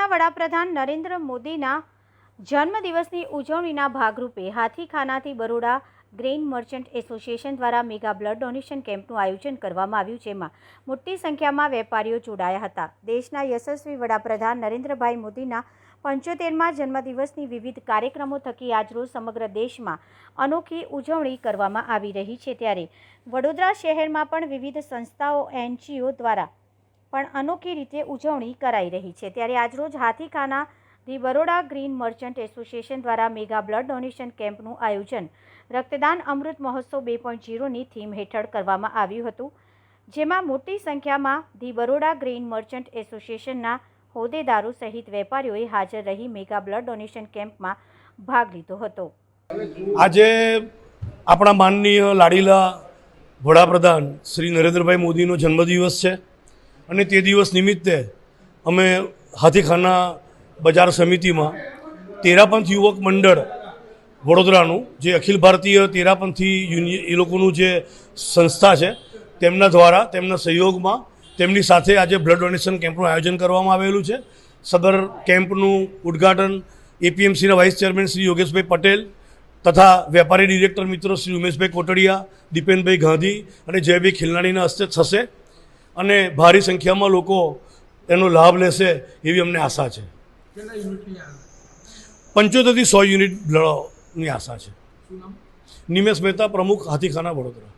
દેશના વડાપ્રધાન નરેન્દ્ર મોદીના જન્મદિવસની ઉજવણીના ભાગરૂપે હાથીખાનાથી બરોડા ગ્રેઇન મર્ચન્ટ એસોસિએશન દ્વારા મેગા બ્લડ ડોનેશન કેમ્પનું આયોજન કરવામાં આવ્યું, જેમાં મોટી સંખ્યામાં વેપારીઓ જોડાયા હતા। દેશના યશસ્વી વડાપ્રધાન નરેન્દ્રભાઈ મોદીના 75મા જન્મદિવસની વિવિધ કાર્યક્રમો થકી આજરોજ સમગ્ર દેશમાં અનોખી ઉજવણી કરવામાં આવી રહી છે, ત્યારે વડોદરા શહેરમાં પણ વિવિધ સંસ્થાઓ NGO દ્વારા પણ અનોખી રીતે ઉજવણી કરાઈ રહી છે। ત્યારે આજરોજ Hathikhana the Baroda green merchant association દ્વારા મેગા બ્લડ ડોનેશન કેમ્પનું આયોજન રક્તદાન અમૃત મહોત્સવ 2.0ની થીમ હેઠળ કરવામાં આવ્યું હતું, જેમાં મોટી સંખ્યામાં ધી બરોડા ગ્રીન મર્ચન્ટ એસોસિએશનના હોદ્દેદારો સહિત વેપારીઓએ હાજર રહી મેગા બ્લડ ડોનેશન કેમ્પમાં ભાગ લીધો હતો। આજે આપણા માનનીય લાડીલા વડાપ્રધાન શ્રી નરેન્દ્રભાઈ મોદીનો જન્મદિવસ છે અને તે દિવસ નિમિત્તે અમે હાથીખાના બજાર સમિતિમાં તેરાપંથ યુવક મંડળ વડોદરાનું જે અખિલ ભારતીય તેરાપંથી એ લોકોનું જે સંસ્થા છે તેમના દ્વારા તેમના સહયોગમાં તેમની સાથે આજે બ્લડ ડોનેશન કેમ્પનું આયોજન કરવામાં આવેલું છે। સદર કેમ્પનું ઉદ્ઘાટન APMCના વાઇસ ચેરમેન શ્રી યોગેશભાઈ પટેલ તથા વેપારી ડિરેક્ટર મિત્રો શ્રી ઉમેશભાઈ કોટડિયા, દીપેનભાઈ ગાંધી અને જયભાઈ ખિલનાણીના હસ્તે થશે અને ભારી સંખ્યામાં લોકો એનો લાભ લેશે એવી અમને આશા છે। 75 થી 100 યુનિટ બ્લડની આશા છે। નિમેશ મહેતા, પ્રમુખ હાથીખાના, વડોદરા।